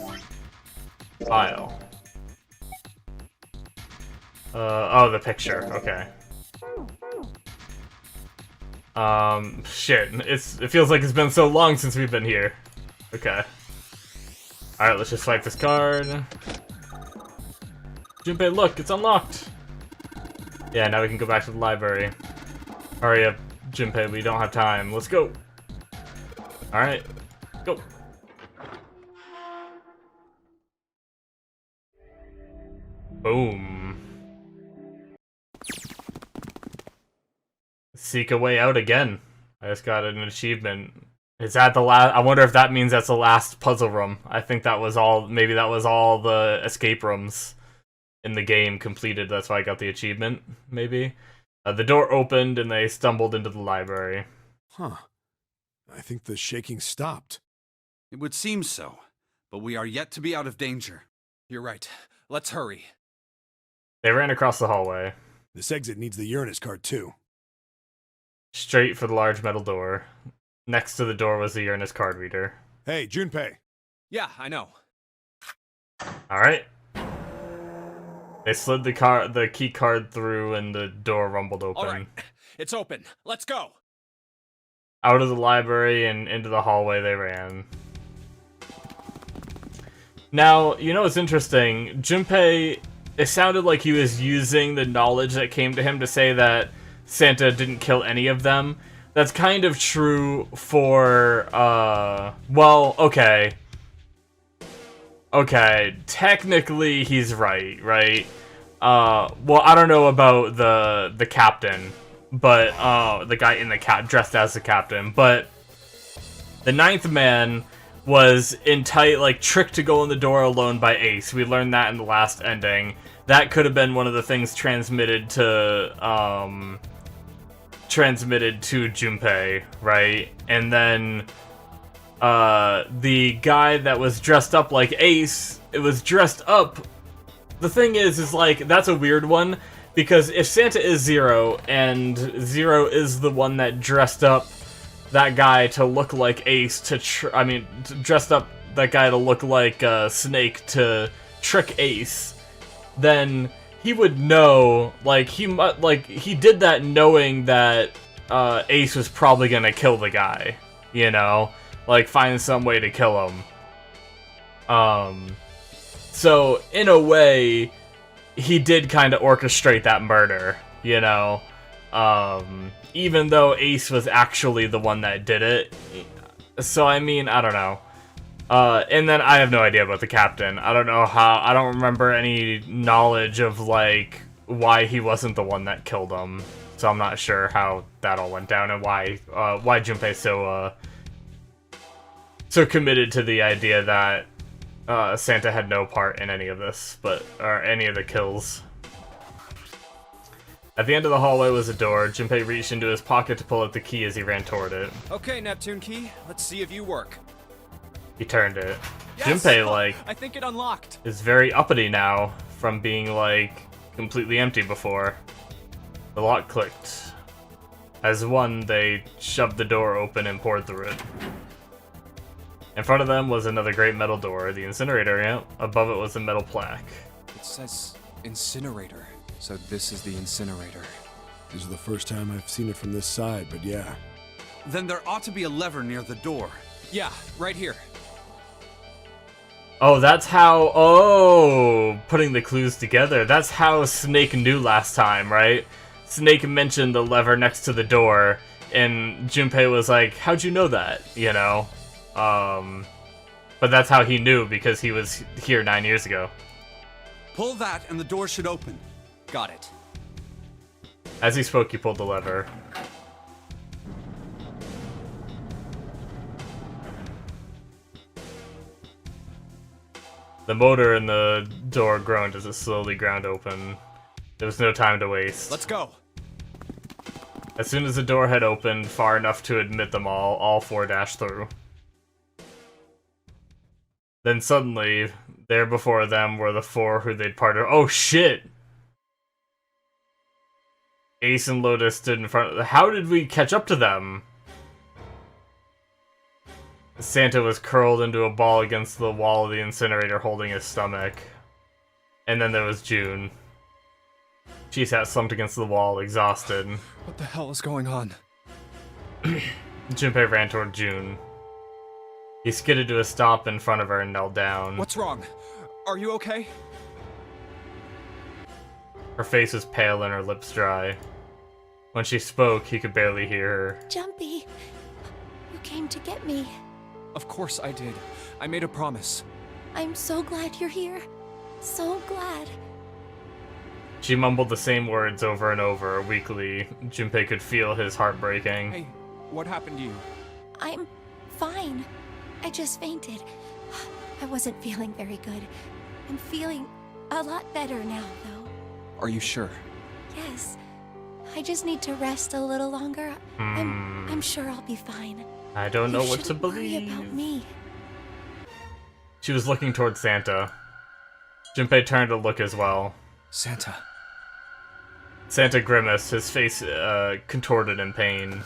File. Oh, the picture. Okay. Shit. It feels like it's been so long since we've been here. Okay. Alright, let's just swipe this card. Junpei, look, it's unlocked! Yeah, now we can go back to the library. Hurry up, Junpei, we don't have time. Let's go! Alright, go! Boom. Seek a way out again. I just got an achievement. Is that the last? I wonder if that means that's the last puzzle room. I think that was all, maybe that was all the escape rooms in the game completed. That's why I got the achievement, maybe. The door opened and they stumbled into the library. Huh. I think the shaking stopped. It would seem so, but we are yet to be out of danger. You're right. Let's hurry. They ran across the hallway. This exit needs the Uranus card too. Straight for the large metal door. Next to the door was the Uranus card reader. Hey, Junpei. Yeah, I know. Alright. They slid the key card through and the door rumbled open. Alright, it's open. Let's go. Out of the library and into the hallway they ran. Now, you know what's interesting? Junpei, it sounded like he was using the knowledge that came to him to say that Santa didn't kill any of them. That's kind of true for, well, okay. Okay, technically he's right? Well, I don't know about the captain, but, the guy in the dressed as the captain, but the ninth man was tricked to go in the door alone by Ace. We learned that in the last ending. That could have been one of the things transmitted to Junpei, right? And then the guy that was dressed up like Ace, it was dressed up. The thing is like, that's a weird one, because if Santa is Zero, and Zero is the one that dressed up that guy to look like Ace dressed up that guy to look like Snake to trick Ace, then he would know, he did that knowing that Ace was probably gonna kill the guy, you know? Like, find some way to kill him. So, in a way, he did kind of orchestrate that murder, you know? Even though Ace was actually the one that did it. So, I mean, I don't know. And then I have no idea about the captain. I don't know how. I don't remember any knowledge of like why he wasn't the one that killed him. So I'm not sure how that all went down and why Junpei's so committed to the idea that Santa had no part in any of this, or any of the kills. At the end of the hallway was a door. Junpei reached into his pocket to pull out the key as he ran toward it. Okay, Neptune Key, let's see if you work. He turned it. Yes! Junpei, like, I think it unlocked. is very uppity now from being, like, completely empty before. The lock clicked. As one, they shoved the door open and poured through it. In front of them was another great metal door, the incinerator ramp. Above it was a metal plaque. It says incinerator, so this is the incinerator. This is the first time I've seen it from this side, but yeah. Then there ought to be a lever near the door. Yeah, right here. Oh, that's how... Oh, putting the clues together. That's how Snake knew last time, right? Snake mentioned the lever next to the door, and Junpei was like, how'd you know that? You know? But that's how he knew, because he was here 9 years ago. Pull that and the door should open. Got it. As he spoke, he pulled the lever. The motor in the door groaned as it slowly ground open. There was no time to waste. Let's go. As soon as the door had opened far enough to admit them all four dashed through. Then suddenly, there before them were the four who they'd parted. Oh shit! Ace and Lotus stood in front of... How did we catch up to them? Santa was curled into a ball against the wall of the incinerator holding his stomach. And then there was June. She sat slumped against the wall, exhausted. What the hell is going on? Junpei ran toward June. He skidded to a stop in front of her and knelt down. What's wrong? Are you okay? Her face was pale and her lips dry. When she spoke, he could barely hear her. Jumpy, you came to get me. Of course I did. I made a promise. I'm so glad you're here. So glad. She mumbled the same words over and over. Weakly, Junpei could feel his heart breaking. Hey, what happened to you? I'm fine. I just fainted. I wasn't feeling very good. I'm feeling a lot better now, though. Are you sure? Yes. I just need to rest a little longer. I'm sure I'll be fine. I don't know what to shouldn't worry believe. about me. She was looking toward Santa. Junpei turned to look as well. Santa. Santa grimaced, his face contorted in pain.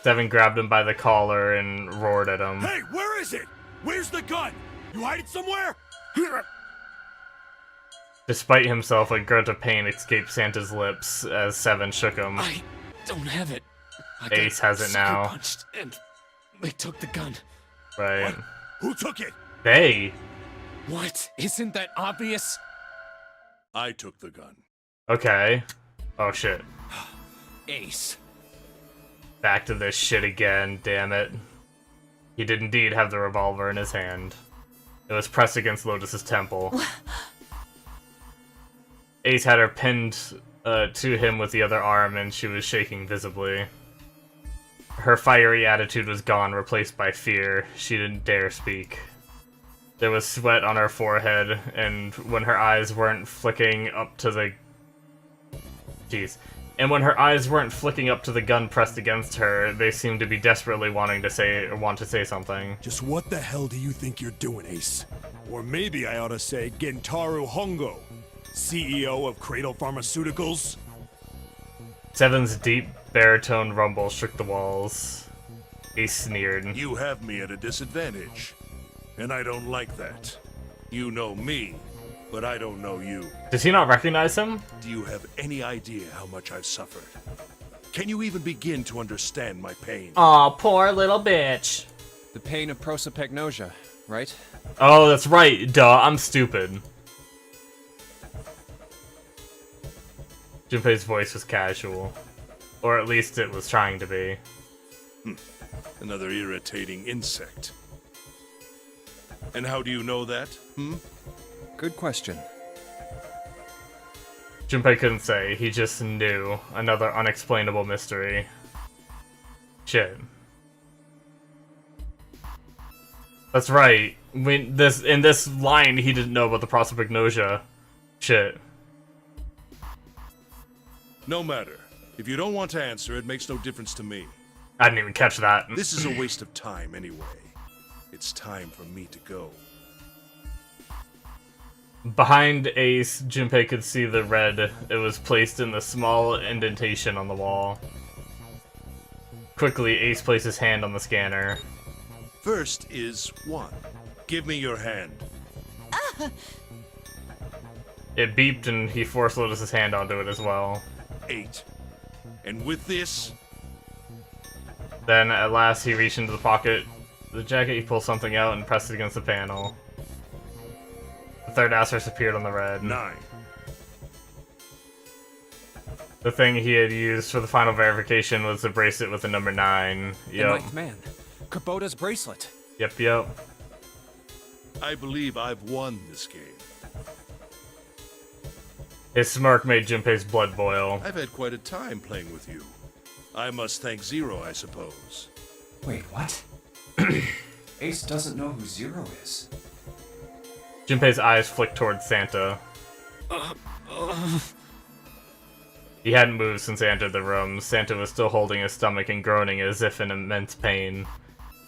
Devin grabbed him by the collar and roared at him. Hey, where is it? Where's the gun? You hide it somewhere? Despite himself, a grunt of pain escaped Santa's lips as Seven shook him. I don't have it. I Ace got has it sucker now. punched and they took the gun. Right. Who took it? They? What? Isn't that obvious? I took the gun. Okay. Oh shit. Ace. Back to this shit again, damn it. He did indeed have the revolver in his hand. It was pressed against Lotus's temple. Ace had her pinned to him with the other arm, and she was shaking visibly. Her fiery attitude was gone, replaced by fear. She didn't dare speak. There was sweat on her forehead, and when her eyes weren't flicking up to the... Jeez. And when her eyes weren't flicking up to the gun pressed against her, they seemed to be desperately want to say something. Just what the hell do you think you're doing, Ace? Or maybe I ought to say Gentaro Hongo, CEO of Cradle Pharmaceuticals? Seven's deep baritone rumble shook the walls. He sneered. You have me at a disadvantage. And I don't like that. You know me, but I don't know you. Does he not recognize him? Do you have any idea how much I've suffered? Can you even begin to understand my pain? Aw, poor little bitch. The pain of prosopagnosia, right? Oh, that's right. Duh, I'm stupid. Junpei's voice was casual. Or at least it was trying to be. Another irritating insect. And how do you know that? Good question. Junpei couldn't say. He just knew. Another unexplainable mystery. Shit. That's right. In this line, he didn't know about the prosopagnosia. Shit. No matter. If you don't want to answer, it makes no difference to me. I didn't even catch that. This is a waste of time anyway. It's time for me to go. Behind Ace, Junpei could see the red. It was placed in the small indentation on the wall. Quickly, Ace placed his hand on the scanner. First is 1. Give me your hand. It beeped and he forced Lotus's hand onto it as well. 8. And with this... Then, at last, he reached into the pocket of the jacket, he pulled something out and pressed it against the panel. The third asterisk appeared on the red. 9. The thing he had used for the final verification was the bracelet with the number 9. The Yep. ninth man. Kubota's bracelet. Yep. I believe I've won this game. His smirk made Junpei's blood boil. I've had quite a time playing with you. I must thank Zero, I suppose. Wait, what? Ace doesn't know who Zero is. Junpei's eyes flicked towards Santa. He hadn't moved since they entered the room. Santa was still holding his stomach and groaning as if in immense pain.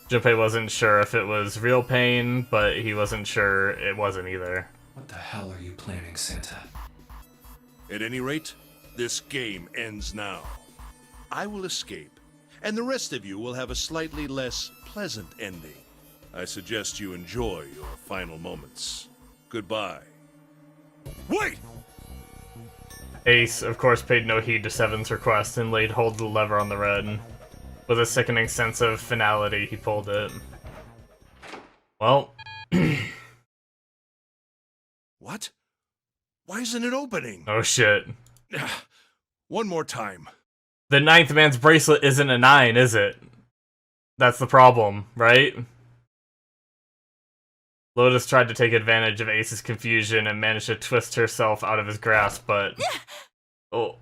Junpei wasn't sure if it was real pain, but he wasn't sure it wasn't either. What the hell are you planning, Santa? At any rate, this game ends now. I will escape, and the rest of you will have a slightly less pleasant ending. I suggest you enjoy your final moments. Goodbye. Wait! Ace, of course, paid no heed to Seven's request and laid hold of the lever on the red. With a sickening sense of finality, he pulled it. Well... What? Why isn't it opening? Oh shit. One more time. The ninth man's bracelet isn't a 9, is it? That's the problem, right? Lotus tried to take advantage of Ace's confusion and managed to twist herself out of his grasp, but... Oh.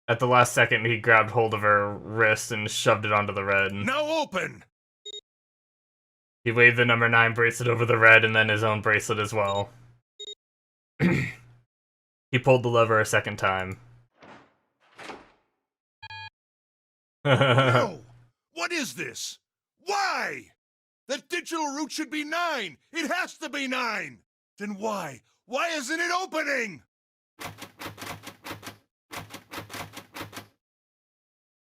At the last second, he grabbed hold of her wrist and shoved it onto the red. Now open! He waved the number 9 bracelet over the red and then his own bracelet as well. He pulled the lever a second time. No! What is this? Why? That digital route should be 9! It has to be 9! Then why? Why isn't it opening?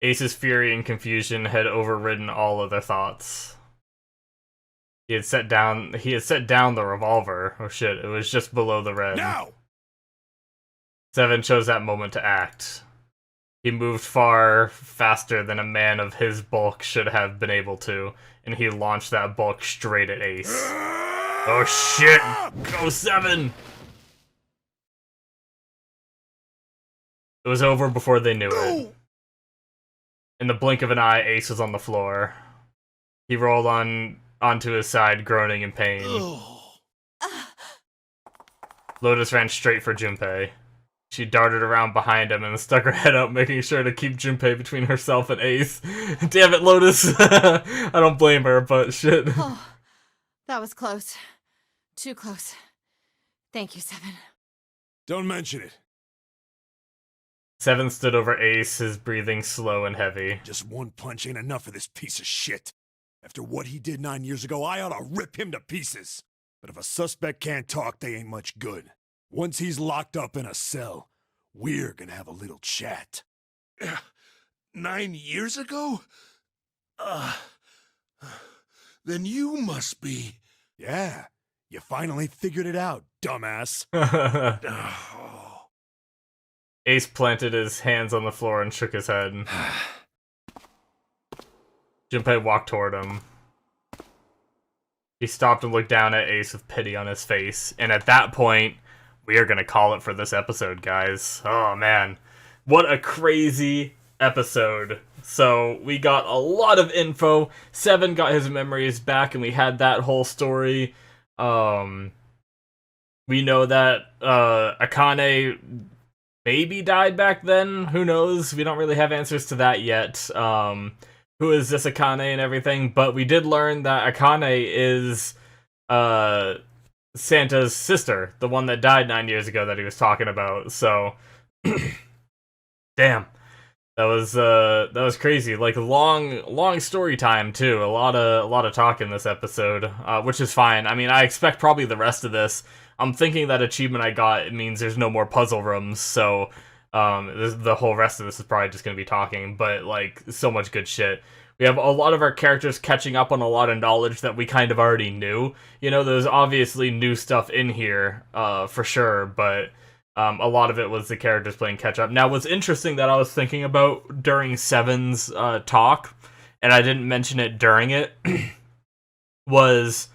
Ace's fury and confusion had overridden all other thoughts. He had set down the revolver. Oh shit, it was just below the red. Now! Seven chose that moment to act. He moved far faster than a man of his bulk should have been able to, and he launched that bulk straight at Ace. Oh shit! Go Seven! It was over before they knew it. In the blink of an eye, Ace was on the floor. He rolled onto his side, groaning in pain. Lotus ran straight for Junpei. She darted around behind him and stuck her head out, making sure to keep Junpei between herself and Ace. Damn it, Lotus! I don't blame her, but shit. Oh, that was close. Too close. Thank you, Seven. Don't mention it. Seven stood over Ace, his breathing slow and heavy. Just one punch ain't enough for this piece of shit. After what he did 9 years ago, I ought to rip him to pieces. But if a suspect can't talk, they ain't much good. Once he's locked up in a cell, we're gonna have a little chat. 9 years ago? Then you must be... Yeah, you finally figured it out, dumbass. Ace planted his hands on the floor and shook his head. Junpei walked toward him. He stopped and looked down at Ace with pity on his face, and at that point, we are gonna call it for this episode, guys. Oh man, what a crazy episode. So we got a lot of info. Seven got his memories back, and we had that whole story. We know that Akane maybe died back then. Who knows? We don't really have answers to that yet. Who is this Akane and everything? But we did learn that Akane is Santa's sister, the one that died 9 years ago that he was talking about. So, damn. That was crazy. Like long story time too. A lot of talk in this episode, which is fine. I mean, I expect probably the rest of this. I'm thinking that achievement I got, it means there's no more puzzle rooms, so the whole rest of this is probably just gonna be talking. But like, so much good shit. We have a lot of our characters catching up on a lot of knowledge that we kind of already knew. You know, there's obviously new stuff in here, for sure, but a lot of it was the characters playing catch up. Now, what's interesting that I was thinking about during Seven's talk, and I didn't mention it during it, was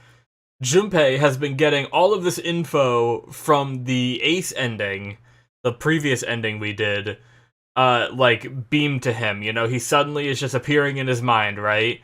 Junpei has been getting all of this info from the Ace ending, the previous ending we did, like, beamed to him. You know, he suddenly is just appearing in his mind, right?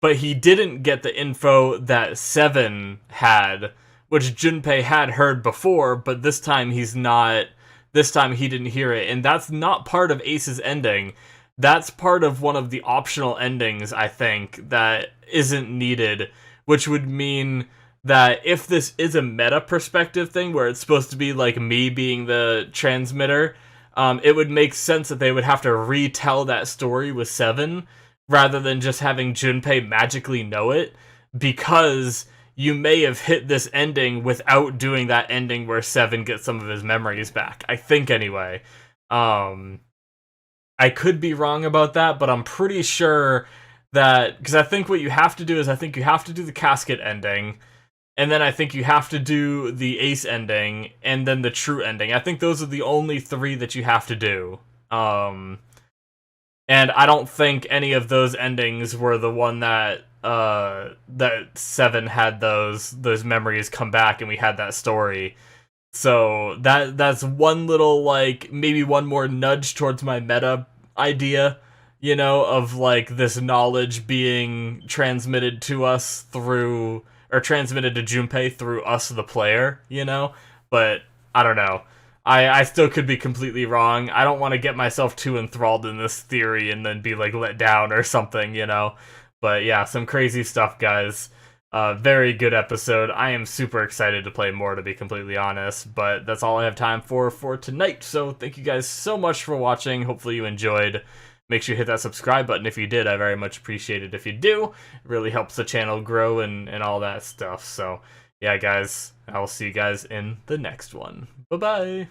But he didn't get the info that Seven had, which Junpei had heard before, but this time he's not, this time he didn't hear it, and that's not part of Ace's ending. That's part of one of the optional endings, I think, that isn't needed, which would mean that if this is a meta perspective thing, where it's supposed to be like me being the transmitter, it would make sense that they would have to retell that story with Seven, rather than just having Junpei magically know it, because you may have hit this ending without doing that ending where Seven gets some of his memories back. I think, anyway. I could be wrong about that, but I'm pretty sure that, because I think what you have to do is, I think you have to do the casket ending, and then I think you have to do the Ace ending, and then the true ending. I think those are the only three that you have to do. And I don't think any of those endings were the one that that Seven had those memories come back and we had that story. So that's one little, like, maybe one more nudge towards my meta idea, you know, of like this knowledge being transmitted to us through, or transmitted to Junpei through us, the player, you know? But I don't know. I still could be completely wrong. I don't want to get myself too enthralled in this theory and then be like let down or something, you know? But yeah, some crazy stuff, guys. Very good episode. I am super excited to play more, to be completely honest. But that's all I have time for tonight. So thank you guys so much for watching. Hopefully you enjoyed. Make sure you hit that subscribe button if you did. I very much appreciate it if you do. It really helps the channel grow and all that stuff. So yeah, guys, I will see you guys in the next one. Bye-bye.